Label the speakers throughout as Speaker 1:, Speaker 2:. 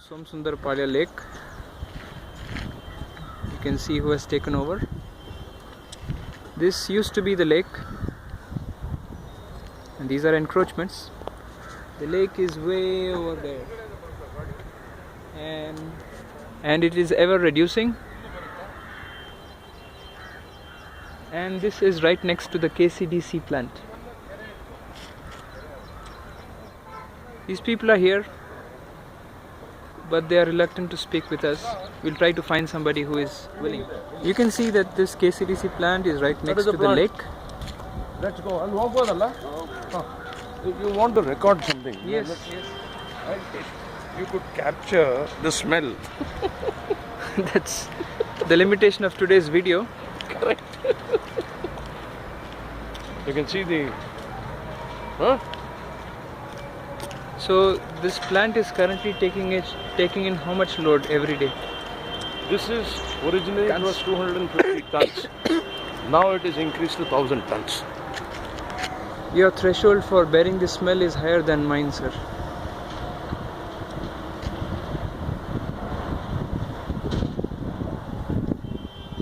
Speaker 1: Somsundarapalya Lake. You can see who has taken over. This used to be the lake, and these are encroachments. The lake is way over there, and it is ever reducing. And this is right next to the KCDC plant. These people are here, but they are reluctant to speak with us. We'll try to find somebody who is willing. You can see that this KCDC plant is right next to the lake.
Speaker 2: Let's go. And walk over there. You want to record something?
Speaker 1: Yes.
Speaker 2: You could capture the smell.
Speaker 1: That's the limitation of today's video.
Speaker 2: Correct. You can see the.
Speaker 1: So this plant is currently taking in how much load every day?
Speaker 2: This is originally it was 250 tons. Now it is increased to 1,000 tons.
Speaker 1: Your threshold for bearing the smell is higher than mine, sir.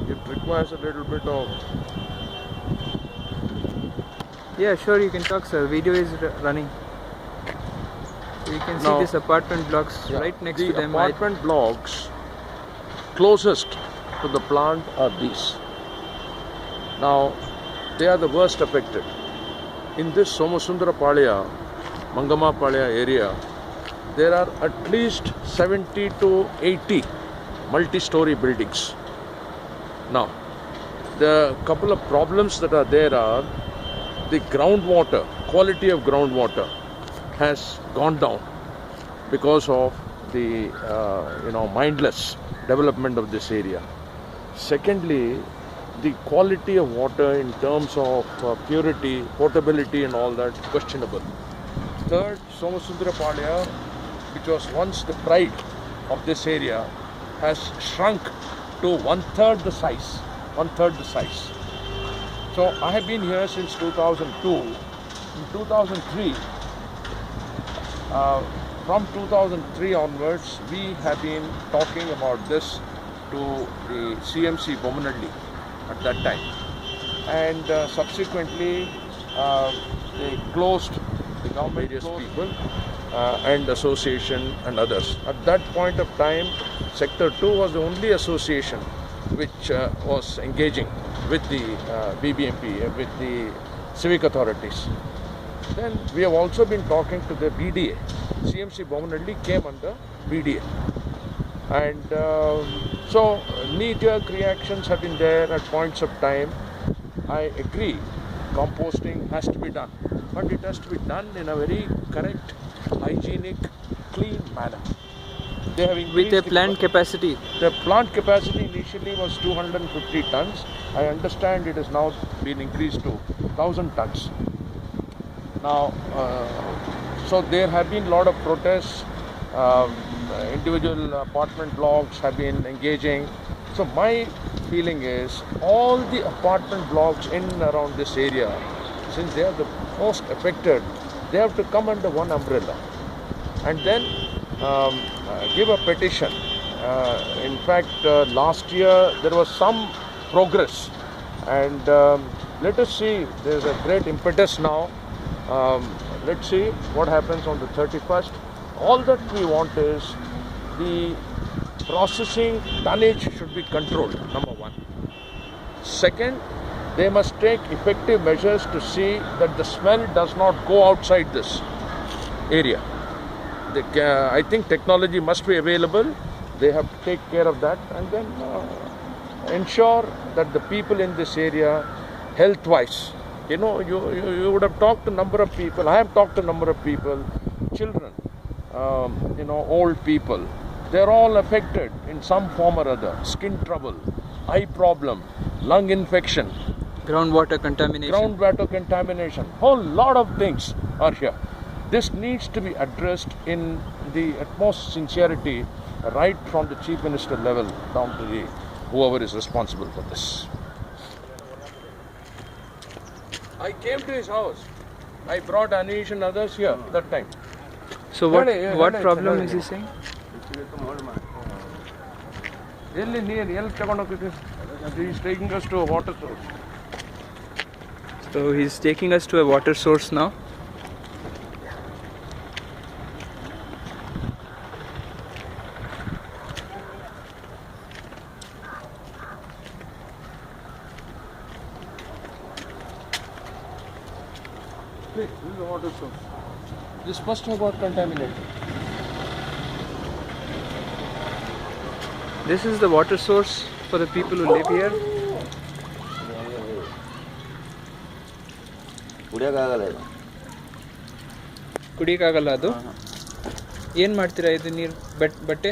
Speaker 2: It requires a little bit of.
Speaker 1: Yeah, sure, you can talk, sir. Video is running. So you can see these apartment blocks right next to them.
Speaker 2: The apartment blocks closest to the plant are these. Now, they are the worst affected. In this Somsundarapalya, Mangamapalya area, there are at least 70 to 80 multi-story buildings. Now, the couple of problems that are there are the groundwater, quality of groundwater has gone down because of the mindless development of this area. Secondly, the quality of water in terms of purity, potability and all that questionable. Third, Somsundarapalya, which was once the pride of this area, has shrunk to one-third the size. So I have been here since 2002. In 2003, from 2003 onwards, we have been talking about this to the CMC Bomanalli at that time, and subsequently they closed the government, various people and association and others. At that point of time, Sector 2 was the only association which was engaging with the BBMP, with the civic authorities. Then we have also been talking to the BDA. CMC Bomanalli came under BDA. And so knee-jerk reactions have been there at points of time. I agree, composting has to be done. But it has to be done in a very correct, hygienic, clean manner. They have increased
Speaker 1: with a plant capacity.
Speaker 2: The plant capacity initially was 250 tons. I understand it has now been increased to 1,000 tons. Now, so there have been a lot of protests. Individual apartment blocks have been engaging. So my feeling is all the apartment blocks in and around this area, since they are the most affected, they have to come under one umbrella and then give a petition. In fact, last year there was some progress, and let us see, there is a great impetus now. Let's see what happens on the 31st. All that we want is the processing tonnage should be controlled, number one. Second, they must take effective measures to see that the smell does not go outside this area. I think technology must be available. They have to take care of that and then ensure that the people in this area, health-wise, you would have talked to a number of people. I have talked to a number of people, children, old people. They're all affected in some form or other. Skin trouble, eye problem, lung infection,
Speaker 1: groundwater contamination. Whole lot of things are here. This needs to be addressed in the utmost sincerity, right from the Chief Minister level down to the whoever is responsible for this. I came to his house. I brought Anish and others here that time. So what problem is he saying? ಎಲ್ಲಿ ನೀರು ಎಲ್ಲಿ ತಗೊಂಡೋಗ್ತೀವಿ? He's taking us to a water source.
Speaker 3: So he's taking us to a water source now.
Speaker 1: This is the water source. This must have got contaminated.
Speaker 3: This is the water source for the people who live here. ಕುಡಿಯಕ್ಕಾಗಲ್ಲ ಅದು. ಏನ್ ಮಾಡ್ತೀರಾ ಇದು ನೀರು? ಬಟ್ಟೆ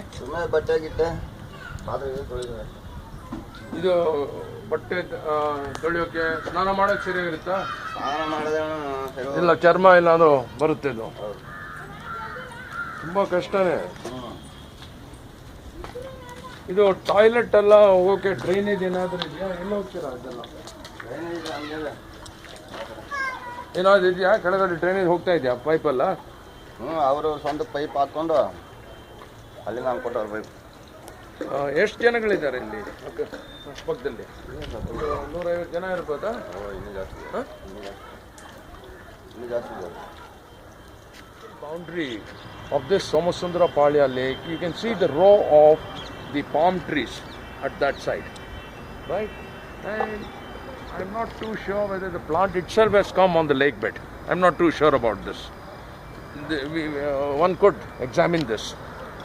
Speaker 1: ಇದು ಬಟ್ಟೆ ತೊಳೆಯೋಕೆ ಸ್ನಾನ ಮಾಡೋಕೆ ಸರಿಯಾಗಿರುತ್ತಾ? ಇಲ್ಲ, ಚರ್ಮ ಇಲ್ಲ ಅದು ಬರುತ್ತೆ. ಇದು ತುಂಬಾ ಕಷ್ಟನೇ. ಇದು ಟಾಯ್ಲೆಟ್ ಎಲ್ಲ ಹೋಗೋಕೆ ಡ್ರೈನೇಜ್ ಏನಾದರೂ ಇದೆಯಾ? ಎಲ್ಲ ಹೋಗ್ತೀರಾ? ಅದೆಲ್ಲ ಏನಾದ್ರು ಇದೆಯಾ? ಕೆಳಗಡೆ ಡ್ರೈನೇಜ್ ಹೋಗ್ತಾ ಇದೆಯಾ? ಪೈಪ್ ಎಲ್ಲ?
Speaker 4: ಅವರು ಸ್ವಂತ ಪೈಪ್ ಹಾಕೊಂಡು ಅಲ್ಲಿ ನಾನು ಕೊಟ್ಟವ್ರ ಪೈಪ್.
Speaker 1: ಎಷ್ಟು ಜನಗಳಿದ್ದಾರೆ ಇಲ್ಲಿ ಪಕ್ಕದಲ್ಲಿ? 150 ಜನ ಇರ್ಬೋದಾ?
Speaker 4: ಇನ್ನೂ ಜಾಸ್ತಿ.
Speaker 1: Boundary of this Somasundra Palya lake, you can see the row of the palm trees at that side, right? And I'm not too sure whether the plant itself has come on the lake bed. I'm not too sure about this. One could examine this.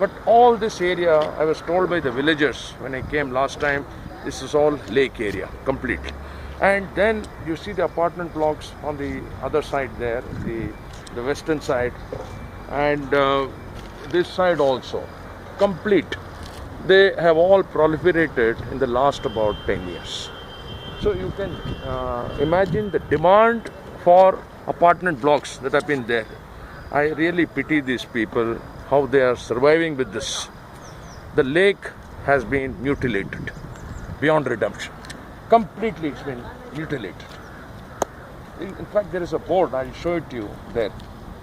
Speaker 1: But all this area, I was told by the villagers when I came last time, this is all lake area, completely. And then you see the apartment blocks on the other side there, the western side, and this side also, complete. They have all proliferated in the last about 10 years. So you can imagine the demand for apartment blocks that have been there. I really pity these people, how they are surviving with this. The lake has been mutilated beyond redemption. Completely it's been mutilated. In fact, there is a board, I'll show it to you there.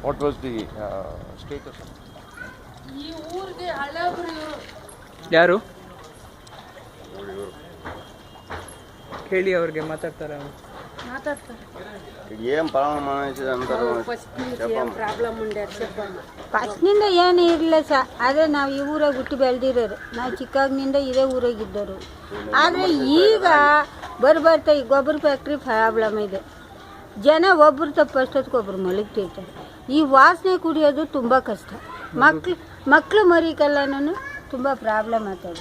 Speaker 1: What was the status of it?
Speaker 3: ಯಾರು ಕೇಳಿ ಅವ್ರಿಗೆ ಮಾತಾಡ್ತಾರೆ.
Speaker 4: ఏం
Speaker 5: ಫಸ್ಟ್ನಿಂದ ಏನು ಇರಲಿಲ್ಲ sir. ಆದರೆ ನಾವು ಈ ಊರಾಗ ಹುಟ್ಟು ಬೆಳೆದಿರೋರು, ನಾವು ಚಿಕ್ಕಾಗಿನಿಂದ ಇದೇ ಊರಾಗಿದ್ದವರು. ಆದರೆ ಈಗ ಬರ್ತಾ ಈ ಗೊಬ್ಬರ ಫ್ಯಾಕ್ಟ್ರಿ ಪ್ರಾಬ್ಲಮ್ ಇದೆ. ಜನ ಒಬ್ಬರು ತಪ್ಪಷ್ಟೊತ್ತಿಗೊಬ್ಬರು ಮಲಗ್ತಿರ್ತಾರೆ. ಈ ವಾಸನೆ ಕುಡಿಯೋದು ತುಂಬ ಕಷ್ಟ. ಮಕ್ಕಳು ಮರಿಕಲ್ಲನೂ ತುಂಬ ಪ್ರಾಬ್ಲಮ್ ಆಗ್ತದೆ.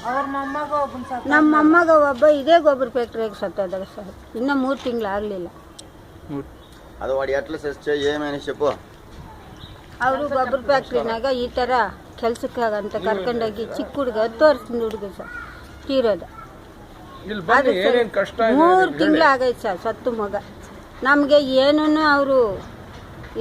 Speaker 5: ನಮ್ಮ ಮೊಮ್ಮಗ ಒಬ್ಬ ಇದೇ ಗೊಬ್ಬರ ಫ್ಯಾಕ್ಟ್ರಿಯಾಗ ಸತ್ತೋದಾಗ ಸರ್, ಇನ್ನೂ 3 ತಿಂಗಳಾಗಲಿಲ್ಲ.
Speaker 4: ಅದು ವಾಡಿ ಎಟ್ಲ ಸಸ್ಯ ಏಮೇನು ಶೆಪ್ಪು
Speaker 5: ಅವರು ಗೊಬ್ಬರ ಫ್ಯಾಕ್ಟ್ರಿನಾಗ ಈ ಥರ ಕೆಲ್ಸಕ್ಕಾಗಂತ ಕರ್ಕೊಂಡೋಗಿ ಚಿಕ್ಕ ಹುಡುಗ 10 ವರ್ಷದ ಹುಡುಗ ಸರ್ ತೀರೋದ. 3 ತಿಂಗಳು ಆಗೈತೆ ಸರ್ ಸತ್ತು ಮಗ. ನಮಗೆ ಏನೂ ಅವರು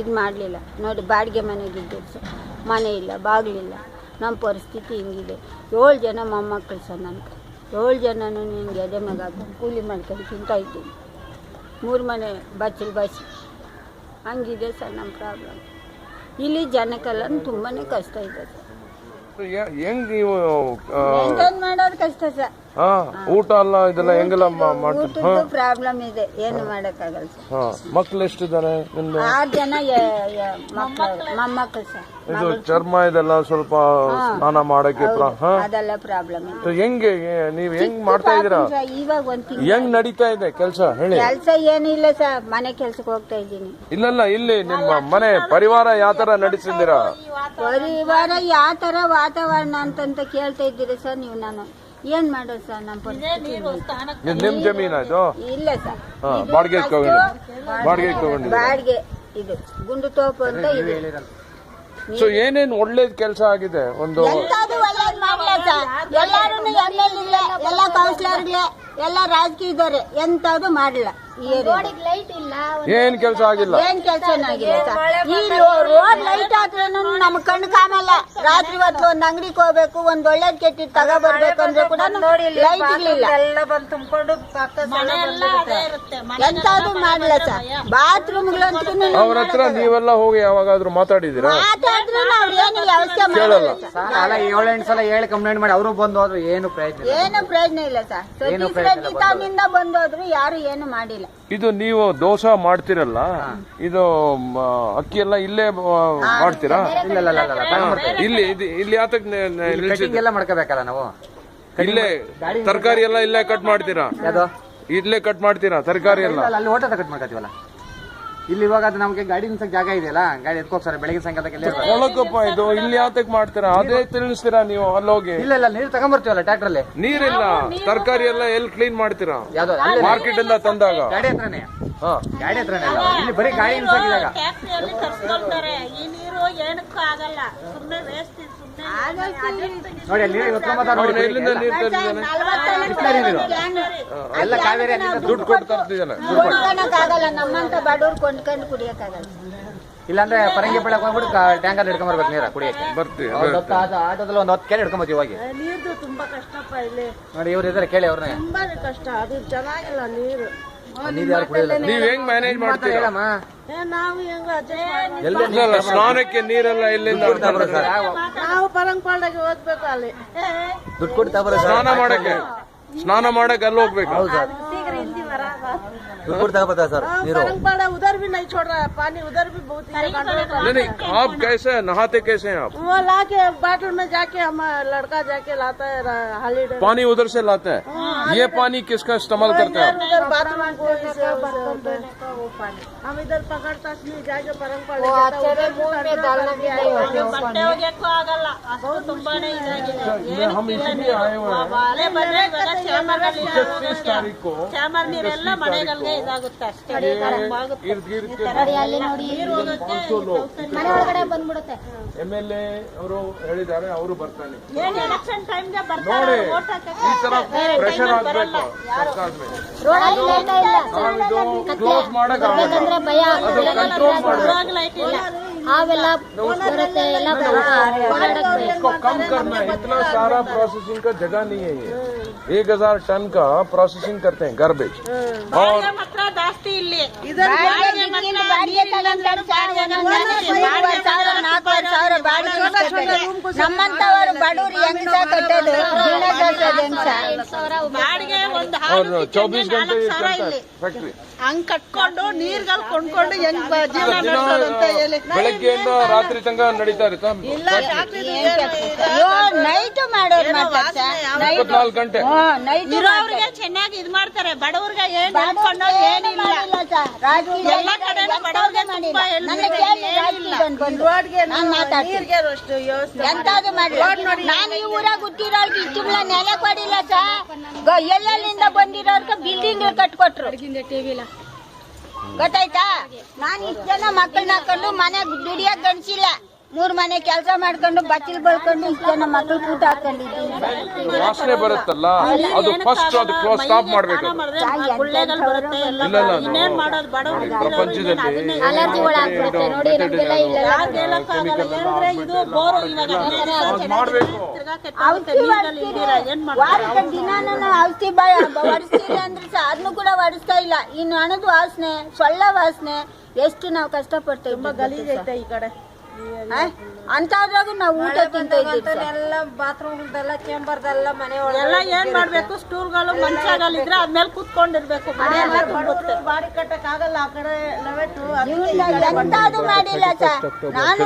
Speaker 5: ಇದು ಮಾಡಲಿಲ್ಲ. ನೋಡಿ, ಬಾಡಿಗೆ ಮನೆಗಿದ್ದೀವಿ ಸರ್, ಮನೆ ಇಲ್ಲ, ಬಾಗಿಲಿಲ್ಲ. ನಮ್ಮ ಪರಿಸ್ಥಿತಿ ಹಿಂಗಿದೆ. 7 ಜನ ಮೊಮ್ಮಕ್ಕಳು ಸರ್. ನನಗೆ 7 ಜನನೂ ಹಿಂಗೆ ಎದೆ ಮಗ ಕೂಲಿ ಮಾಡ್ಕೊಂಡು ತಿಂತಾ ಇದ್ದೀನಿ. 3 ಮನೆ ಬಾಚಿ ಹಂಗಿದೆ ಸರ್ ನಮ್ಮ ಪ್ರಾಬ್ಲಮ್. ಇಲ್ಲಿ ಜನಕ್ಕೆಲ್ಲ ತುಂಬಾ ಕಷ್ಟ ಇದೆ ಸರ್.
Speaker 1: ಹೆಂಗ್ ನೀವು
Speaker 5: ಮೇಂಟೈನ್ ಮಾಡೋದು ಕಷ್ಟ ಸರ್.
Speaker 1: ಊಟ ಅಲ್ಲ ಇದೆಲ್ಲ ಹೆಂಗೆಲ್ಲ
Speaker 5: ಊಟದ್ದು ಪ್ರಾಬ್ಲಮ್ ಇದೆ, ಏನು ಮಾಡೋಕ್ಕಾಗಲ್ಲ ಸರ್.
Speaker 1: ಮಕ್ಳು ಎಷ್ಟಿದ್ದಾರೆ?
Speaker 5: 6 ಜನ ಮೊಮ್ಮಕ್ಕಳು ಸರ್.
Speaker 1: ಇದು ಚರ್ಮ ಇದೆಲ್ಲ ಸ್ವಲ್ಪ ಸ್ನಾನ ಮಾಡಕ್ಕೆ
Speaker 5: ಅದೆಲ್ಲ ಪ್ರಾಬ್ಲಮ್ ಇದೆ.
Speaker 1: ಹೆಂಗೆ ನೀವ್ ಹೆಂಗ್ ಮಾಡ್ತಾ ಇದೀರಾ?
Speaker 5: ಇವಾಗ 1 ತಿಂಗಳು
Speaker 1: ಹೆಂಗ್ ನಡೀತಾ ಇದೆ ಕೆಲಸ ಹೇಳಿ?
Speaker 5: ಕೆಲಸ ಏನಿಲ್ಲ ಸರ್, ಮನೆ ಕೆಲ್ಸಕ್ಕೆ ಹೋಗ್ತಾ ಇದ್ದೀನಿ.
Speaker 1: ಇಲ್ಲ ಇಲ್ಲಿ ನಿಮ್ಮ ಮನೆ ಪರಿವಾರ ಯಾವ ತರ ನಡೆಸಿದ್ದೀರಾ?
Speaker 5: ಪರಿವಾರ ಯಾವ ತರ ವಾತಾವರಣ ಅಂತಂತ ಕೇಳ್ತಾ ಇದ್ದೀರಿ ಸರ್ ನೀವು. ನಾನು ಏನ್ ಮಾಡೋದು ಸರ್? ನಮ್ಮ ಪರಿಸ್ಥಿತಿ
Speaker 1: ನಿಮ್ ಜಮೀನ ಇದು?
Speaker 5: ಇಲ್ಲ ಸರ್,
Speaker 1: ಬಾಡಿಗೆ ತಗೊಂಡು
Speaker 5: ಬಾಡಿಗೆ. ಇದು ಗುಂಡು ತೋಪು ಅಂತ ಇದೆ.
Speaker 1: ಸೊ ಏನೇನು ಒಳ್ಳೇದ್ ಕೆಲಸ ಆಗಿದೆ? ಒಂದು
Speaker 5: ಎಲ್ಲಾರು ಎಲ್ಲ ಕೌನ್ಸಿಲರ್ಗೆ ಎಲ್ಲ ರಾಜಕೀಯದವ್ರೆ ಎಂತದು ಮಾಡಿಲ್ಲ
Speaker 1: ಏನ್ ಕೆಲಸ ಆಗಿಲ್ಲ.
Speaker 5: ಏನ್ ಕೆಲಸನಾಗಿಲ್ಲ ಈ ರೋಡ್ ಲೈಟ್ ಹಾಕ್ರೇನು ನಮ್ ಕಣ್ಣು ಕಾಣಲ್ಲ. ರಾತ್ರಿ ಹೊತ್ತು ಒಂದ್ ಅಂಗಡಿಗೆ ಹೋಗ್ಬೇಕು, ಒಂದ್ ಒಳ್ಳೇದ್ ಕೆಟ್ಟಿದ್ ತಗೋಬರ್ಬೇಕು ಅಂದ್ರೆ ಕೂಡ ಲೈಟ್ ಇರ್ಲಿಲ್ಲ. ಎಂತದು ಮಾಡಿಲ್ಲ ಸರ್. ಬಾತ್ರೂಮ್ಗಳಂತೂ
Speaker 1: ಅವ್ರ ಹತ್ರ ನೀವೆಲ್ಲ ಹೋಗಿ ಯಾವಾಗಾದ್ರೂ ಮಾತಾಡಿದೀರಾ?
Speaker 5: ಮಾತಾಡಿದ್ರೆ ನಾವ್ ಏನು ವ್ಯವಸ್ಥೆ
Speaker 1: ಕೇಳಲ್ಲ.
Speaker 6: ಅಲ್ಲ 7-8 ಸಲ ಹೇಳಿ ಕಂಪ್ಲೇಂಟ್ ಮಾಡಿ ಅವರು ಬಂದು ಹೋದ್ರು, ಏನು
Speaker 5: ಪ್ರಯೋಜನ ಇಲ್ಲ ಸರ್. ಸತೀಶ್ ರೆಡ್ಡಿ ತಾನಿಂದ ಬಂದೋದ್ರು ಯಾರು ಏನು ಮಾಡಿಲ್ಲ.
Speaker 1: ಇದು ನೀವು ದೋಸೆ ಮಾಡ್ತಿರಲ್ಲ, ಇದು ಅಕ್ಕಿ ಎಲ್ಲ ಇಲ್ಲೇ ಮಾಡ್ತೀರಾ? ಇಲ್ಲಿ
Speaker 6: ಕಟಿಂಗ್ ಎಲ್ಲ ಮಾಡ್ಕೋಬೇಕಲ್ಲ ನಾವು.
Speaker 1: ಇಲ್ಲೇ ತರಕಾರಿ ಎಲ್ಲ ಇಲ್ಲೇ ಕಟ್ ಮಾಡ್ತೀರಾ? ಇಲ್ಲೇ ಕಟ್ ಮಾಡ್ತೀರಾ ತರಕಾರಿ ಎಲ್ಲ?
Speaker 6: ಅಲ್ಲಿ ಹೋಟೆಲ್ ಕಟ್ ಮಾಡ್ಕೋತೀವಲ್ಲ. ಇಲ್ಲಿ ಇವಾಗ ಅದು ನಮ್ಗೆ ಗಾಡಿ ನಿಲ್ಸಕ್ ಜಾಗ ಇದೆಯಲ್ಲ, ಗಾಡಿ ಎತ್ಕೋಗ್ತಾರೆ ಬೆಳಗಿನ ಸಾಯಂಕಾಲಕ್ಕೆ.
Speaker 1: ಒಳಗಪ್ಪ ಇದು ಇಲ್ಲಿ ಯಾತಕ್ ಮಾಡ್ತೀರಾ? ಅದೇ ತಿಳಿಸ್ತೀರಾ ನೀವು ಅಲ್ಲೋಗಿ?
Speaker 6: ಇಲ್ಲ ನೀರು ತಗೊಂಡ್ಬರ್ತೀವಲ್ಲ ಟ್ರ್ಯಾಕ್ಟರ್ ಅಲ್ಲಿ.
Speaker 1: ನೀರಿಲ್ಲ, ತರಕಾರಿ ಎಲ್ಲ ಎಲ್ಲಿ ಕ್ಲೀನ್ ಮಾಡ್ತೀರಾ?
Speaker 6: ಯಾವ್ದು
Speaker 1: ಮಾರ್ಕೆಟ್ ಇಂದ ತಂದಾಗ
Speaker 6: ಗಾಡಿ ಹತ್ರನೇ. ಗಾಡಿ ಹತ್ರನೇ ಅಲ್ಲ, ಇಲ್ಲಿ ಬರೀ ಗಾಡಿ ನಿಲ್ಸಕ್ ಜಾಗ. ನೋಡಿ ಅಲ್ಲಿ ನೀರು ನೋಡಿ,
Speaker 1: ಎಲ್ಲಿಂದ ನೀರು ತರ್ತಿದ್ದಾನೆ?
Speaker 6: ಎಲ್ಲ ಕಾವೇರಿ
Speaker 1: ದುಡ್ಡು ಕೊಟ್ಟು ತರ್ತಿದ್ದಾನೆ.
Speaker 5: ಆಗಲ್ಲ, ನಮ್ಮಂತ ಬಡವ್ರು ಕೊಂಡ್ಕೊಂಡು ಕುಡಿಯಕ್ಕಾಗಲ್ಲ.
Speaker 6: ಇಲ್ಲಾಂದ್ರೆ ಪರಂಗಿ ಬೆಳಕ್ ಹೋಗ್ಬಿಟ್ಟು ಟ್ಯಾಂಕರ್ ಹಿಡ್ಕೊಂಬರ್ಬೇಕು ನೀರ ಕುಡಿಯಕ್ಕೆ.
Speaker 1: ಬರ್ತೀವಿ
Speaker 6: ಆಟೋದಲ್ಲಿ ಒಂದು 10 ಕೇಳಿ ಹಿಡ್ಕೊಂಬತ್ತೀವಿ ಹೋಗಿ.
Speaker 7: ನೀರ್ದು ತುಂಬಾ ಕಷ್ಟಪ್ಪ ಇಲ್ಲಿ.
Speaker 6: ನೋಡಿ ಇವ್ರು ಇದಾರೆ, ಕೇಳಿ ಅವ್ರನ್ನ.
Speaker 7: ತುಂಬಾ ಕಷ್ಟ, ಅದು ಚೆನ್ನಾಗಿಲ್ಲ ನೀರು.
Speaker 6: ನೀರು ಯಾರು ಕುಡಿಯಲ್ಲ.
Speaker 1: ನೀವ್ ಹೆಂಗ್ ಮ್ಯಾನೇಜ್ ಮಾಡ್ತೀರಾ?
Speaker 7: ನಾವು ಹೆಂಗ
Speaker 1: ಸ್ನಾನಕ್ಕೆ ನೀರೆಲ್ಲ ಎಲ್ಲಿಂದ?
Speaker 7: ನಾವು ಪರಂಪಾಳಾಗಿ ಹೋಗ್ಬೇಕು ಅಲ್ಲಿ.
Speaker 6: ದುಡ್ಡು ಕೊಟ್ಟು ತಗೋರ
Speaker 1: ಸ್ನಾನ ಮಾಡಕ್ಕೆ ಅಲ್ಲಿ ಹೋಗ್ಬೇಕು.
Speaker 6: ದುಡ್ಡು ಕೊಟ್ಟು ತಗೋಬರ್ತಾ ಸರ್ ನೀರು.
Speaker 7: परांगपाड़ा उधर भी नहीं छोड़ रहा है पानी, उधर भी बहुत
Speaker 1: नहीं आप कैसे नहाते कैसे हैं आप?
Speaker 7: वो ला के बाटल में जाके हम लड़का जाके लाता है हॉलीडे।
Speaker 1: पानी उधर से लाते हैं? ये पानी किसका इस्तेमाल करते हैं?
Speaker 7: इधर बाथरूम को हम इधर पकड़ता नहीं जाके
Speaker 1: हम इसीलिए आए हुए हैं। MLA ಅವರು ಹೇಳಿದ್ದಾರೆ, ಅವರು ಬರ್ತಾನೆ ನೋಡಿ. ಈ ತರ ಪ್ರೆಷರ್ ಆಗ್ಬೇಕು ಸರ್ಕಾರದ ಮೇಲೆ. ಕ್ಲೋಸ್ ಮಾಡಕ್ ಕಂಟ್ರೋಲ್ ಮಾಡಬೇಕು. इसको कम करना है, इतना सारा प्रोसेसिंग का जगह नहीं है ये. 1000 टन का प्रोसेसिंग करते हैं गार्बेज. और
Speaker 5: ನಮ್ಮಂತವರು ಬಡವರು ಹೆಂಗ್ ಕಟ್ಟೋದು?
Speaker 1: और 24 घंटे ಫ್ಯಾಕ್ಟ್ರಿ
Speaker 7: ಹಂಗ್ ಕಟ್ಕೊಂಡು ನೀರ್ಗಳು ಕೊಂಡ್ಕೊಂಡು ಹೆಂಗ್ ಜೀವನ ನಡೆಸೋದು ಅಂತ ಹೇಳಿ
Speaker 1: ಬೆಳಗ್ಗೆಯಿಂದ ರಾತ್ರಿ ತನಕ ನಡೀತಾ ಇರುತ್ತಾ?
Speaker 5: ನೈಟ್ ಮಾಡೋರು
Speaker 1: 24 ಗಂಟೆ
Speaker 7: ಇರೋರಿಗೆ ಚೆನ್ನಾಗಿ ಇದ್ ಮಾಡ್ತಾರೆ, ಬಡವ್ರಿಗೆ ಏನ್ ಅನ್ಕೊಂಡು ಏನಿಲ್ಲ. ಎಲ್ಲ ಕಡೆ ಬಡವ್ರಿಗೆ ತುಂಬಾ ನೀರ್ಗೆ ಅಷ್ಟು ವ್ಯವಸ್ಥೆ
Speaker 5: ಎಂತಾದ್ರು ಮಾಡಿ. ನಾನು ಈ ಊರಾಗ ಹುಟ್ಟಿರೋರ್ಗೆ ಇಷ್ಟುಗಳ ನೆಲ ಕೊಡಿಲ್ಲ ಸರ್. ಎಲ್ಲೆಲ್ಲಿಂದ ಬಂದಿರೋರ್ಗೆ ಬಿಲ್ಡಿಂಗ್ ಕಟ್ಕೊಟ್ರು, ಗೊತ್ತಾಯ್ತಾ? ನಾನು ಇಷ್ಟು ಜನ ಮಕ್ಕಳನ್ನ ಹಾಕೊಂಡು ಮನೆಗೆ ದುಡಿಯಕ್ ಗಣಿಸಿಲ್ಲ. 3 ಮನೆ ಕೆಲಸ ಮಾಡ್ಕೊಂಡು ಬಚ್ಚಲ್ ಬಳ್ಕೊಂಡು ಇಷ್ಟು ಜನ ಮಕ್ಕಳು ಊಟ ಹಾಕೊಂಡಿದ್ದೀನಿ.
Speaker 1: ವಾಸನೆ ಬರುತ್ತಲ್ಲ, ಅದು ಫಸ್ಟ್ ಅದು ಕ್ಲೋಸ್ ಸ್ಟಾಪ್ ಮಾಡ್ಬೇಕು. ಪ್ರಪಂಚದಲ್ಲಿ ಮಾಡ್ಬೇಕು.
Speaker 5: ದಿನಾನು ಔಷಧಿ ಹೊಡಿಸ್ತೀರಿ ಅಂದ್ರೆ ಸಹ ಅದನ್ನು ಕೂಡ ಹೊಡಿಸ್ತಾ ಇಲ್ಲ. ಇನ್ನು ಹಣದ ವಾಸನೆ, ಸೊಳ್ಳೆ ವಾಸನೆ, ಎಷ್ಟು ನಾವು ಕಷ್ಟಪಡ್ತೇವೆ.
Speaker 7: ಗಲೀಜ್ ಐತೆ ಈ ಕಡೆ.
Speaker 5: ಅಂತಾದ್ರಾಗ ನಾವು ಊಟ ತಿಂತ
Speaker 7: ಎಲ್ಲ ಬಾತ್ರೂಮ್ದೆಲ್ಲ ಚೇಂಬರ್ದೆಲ್ಲ ಮನೆ ಎಲ್ಲ ಏನ್ ಮಾಡ್ಬೇಕು? ಸ್ಟೂಲ್ಗಳು ಮಂಚಗಳು ಇದ್ರೆ ಅದ್ಮೇಲೆ ಕೂತ್ಕೊಂಡಿರ್ಬೇಕು. ಬಾಡಿ ಕಟ್ಟಕ್ ಆಗಲ್ಲ ಆ ಕಡೆ
Speaker 5: ಎಂತಾದ್ರು ಮಾಡಿಲ್ಲ ಸರ್. ನಾನು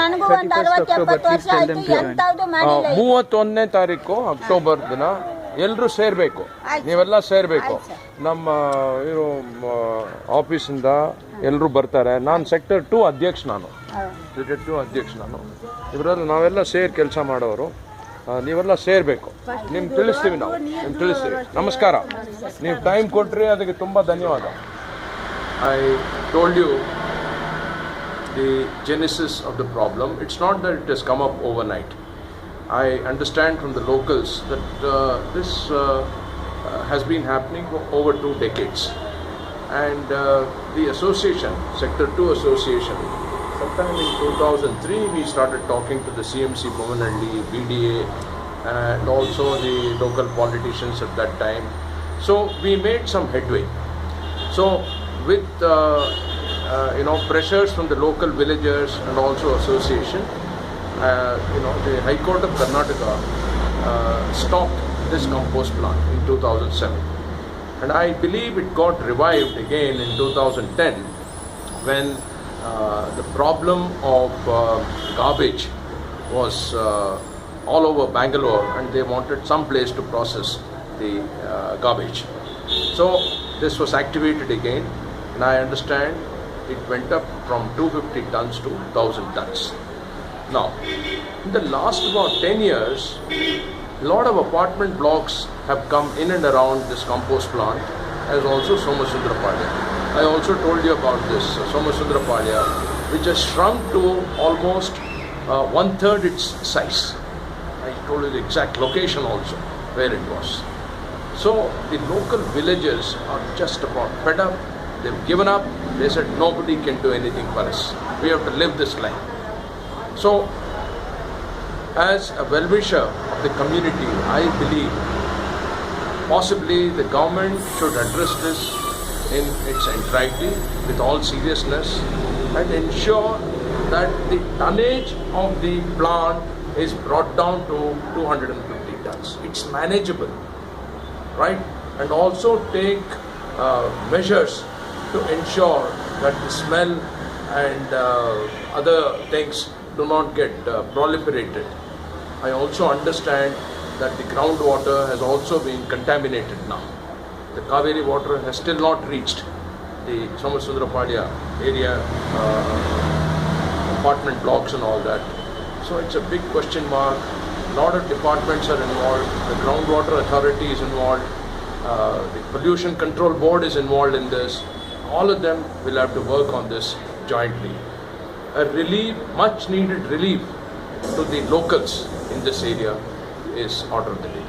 Speaker 5: ನನಗೂ ಒಂದು 60-70 ವರ್ಷ ಆಯ್ತು, ಎಂತಾದ್ರು ಮಾಡಿಲ್ಲ.
Speaker 1: 31ನೇ ತಾರೀಕು ಅಕ್ಟೋಬರ್ ದಿನ ಎಲ್ಲರೂ ಸೇರ್ಬೇಕು, ನೀವೆಲ್ಲ ಸೇರ್ಬೇಕು. ನಮ್ಮ ಇವರು ಆಫೀಸಿಂದ ಎಲ್ಲರೂ ಬರ್ತಾರೆ. ನಾನು ಸೆಕ್ಟರ್ 2 ಅಧ್ಯಕ್ಷ, ನಾನು ಸೆಕ್ಟರ್ 2 ಅಧ್ಯಕ್ಷ ನಾನು. ಇವರೆಲ್ಲ ನಾವೆಲ್ಲ ಸೇರಿ ಕೆಲಸ ಮಾಡೋರು. ನೀವೆಲ್ಲ ಸೇರಬೇಕು. ನಿಮ್ಗೆ ತಿಳಿಸ್ತೀವಿ, ನಾವು ನಿಮ್ಗೆ ತಿಳಿಸ್ತೀವಿ. ನಮಸ್ಕಾರ. ನೀವು ಟೈಮ್ ಕೊಟ್ರಿ, ಅದಕ್ಕೆ ತುಂಬ ಧನ್ಯವಾದ. I told you the genesis of the problem. It's not that it has come up overnight. I understand from the locals that this
Speaker 2: has been happening for over 2 decades. And the association, Sector 2 Association, sometime in 2003 we started talking to the CMC permanently, BDA, and also the local politicians at that time. So we made some headway. So with pressures from the local villagers and also association, the High Court of Karnataka stopped this compost plant in 2007. And I believe it got revived again in 2010 when the problem of garbage was all over Bangalore and they wanted some place to process the garbage. So this was activated again, and I understand it went up from 250 tons to 1,000 tons. Now, in the last about 10 years, a lot of apartment blocks have come in and around this compost plant, as also Somasundrapalya. I also told you about this Somasundrapalya, which has shrunk to almost 1/3 its size. I told you the exact location also where it was. So the local villagers are just about fed up. They've given up. They said nobody can do anything for us. We have to live this life. So as a well-wisher of the community, I believe possibly the government should address this in its entirety with all seriousness and ensure that the tonnage of the plant is brought down to 250 tons. It's manageable, right? And also take measures to ensure that the smell and other things do not get proliferated. I also understand that the groundwater has also been contaminated now. The Kaveri water has still not reached the Somasundrapalya area, apartment blocks and all that. So it's a big question mark. A lot of departments are involved. The groundwater authority is involved. The pollution control board is involved in this. All of them will have to work on this jointly. A relief, much needed relief to the locals in this area is order of the day.